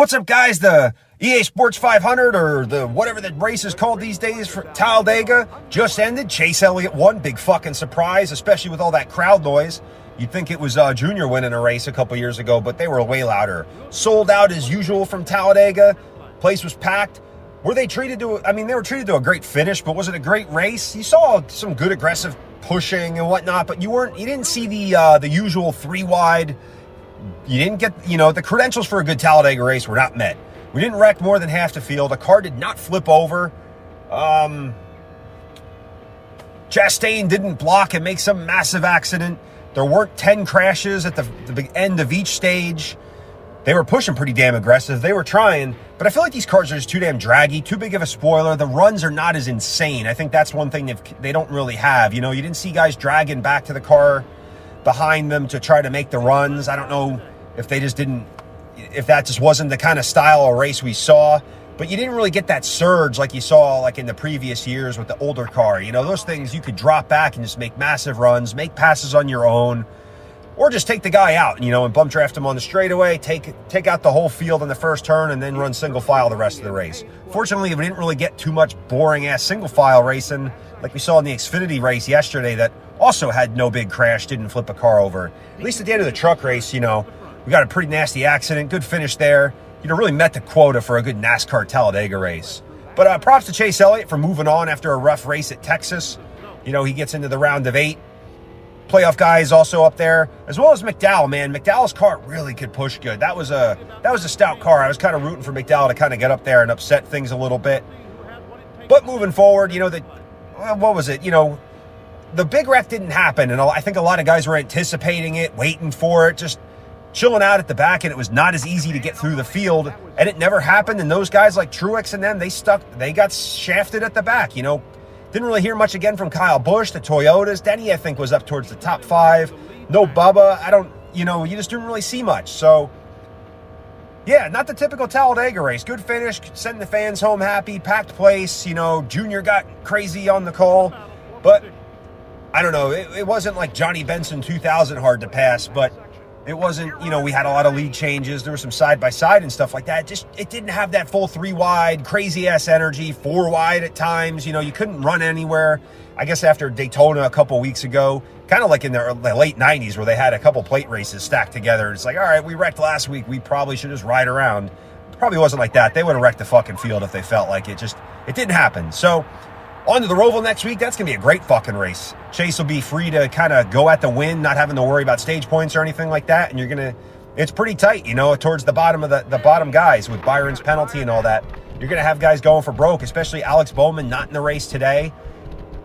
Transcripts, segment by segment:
What's up, guys? The EA Sports 500, or the whatever the race is called these days, for Talladega just ended. Chase Elliott won. Big fucking surprise, especially with all that crowd noise. You'd think it was Junior winning a race a couple years ago, but they were way louder. Sold out as usual from Talladega. Place was packed. Were they treated to? I mean, they were treated to a great finish, but was it a great race? You saw some good aggressive pushing and whatnot, but you didn't see the usual three wide. You didn't get, the credentials for a good Talladega race were not met. We didn't wreck more than half the field. The car did not flip over. Chastain didn't block and make some massive accident. There weren't 10 crashes at the end of each stage. They were pushing pretty damn aggressive. They were trying, but I feel like these cars are just too damn draggy, too big of a spoiler. The runs are not as insane. I think that's one thing they don't really have. You didn't see guys dragging back to the car behind them to try to make the runs. I don't know if that just wasn't the kind of style of race we saw, but you didn't really get that surge like you saw like in the previous years with the older car. Those things you could drop back and just make massive runs, make passes on your own, or just take the guy out, and bump draft him on the straightaway, take out the whole field in the first turn, and then run single file the rest of the race. Fortunately, we didn't really get too much boring-ass single file racing like we saw in the Xfinity race yesterday that also had no big crash, didn't flip a car over. At least at the end of the truck race, we got a pretty nasty accident, good finish there. Really met the quota for a good NASCAR Talladega race. But props to Chase Elliott for moving on after a rough race at Texas. He gets into the round of 8. Playoff guys also up there, as well as McDowell, man. McDowell's car really could push good. That was a stout car. I was kind of rooting for McDowell to kind of get up there and upset things a little bit. But moving forward, what was it? The big wreck didn't happen, and I think a lot of guys were anticipating it, waiting for it, just chilling out at the back, and it was not as easy to get through the field, and it never happened. And those guys like Truex and them, they got shafted at the back. Didn't really hear much again from Kyle Busch, the Toyotas. Denny, I think, was up towards the top 5. No Bubba. You just didn't really see much. So, yeah, not the typical Talladega race. Good finish, sending the fans home happy, packed place. Junior got crazy on the call. But, I don't know, it wasn't like Johnny Benson 2000 hard to pass, but it wasn't, we had a lot of lead changes. There was some side-by-side and stuff like that. It didn't have that full 3-wide, crazy-ass energy, 4-wide at times. You couldn't run anywhere. I guess after Daytona a couple weeks ago, kind of like in the late 90s where they had a couple plate races stacked together. It's like, all right, we wrecked last week. We probably should just ride around. It probably wasn't like that. They would have wrecked the fucking field if they felt like it. It didn't happen. So, on to the Roval next week. That's going to be a great fucking race. Chase will be free to kind of go at the win, not having to worry about stage points or anything like that. And it's pretty tight, towards the bottom of the bottom guys with Byron's penalty and all that. You're going to have guys going for broke, especially Alex Bowman not in the race today.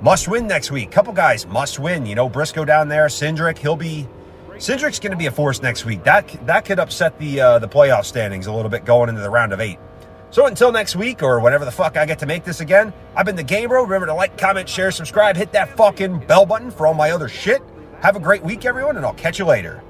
Must win next week. Couple guys must win. Briscoe down there, Cindric, Cindric's going to be a force next week. That could upset the playoff standings a little bit going into the round of 8. So until next week, or whenever the fuck I get to make this again, I've been the Game Bro. Remember to like, comment, share, subscribe, hit that fucking bell button for all my other shit. Have a great week, everyone, and I'll catch you later.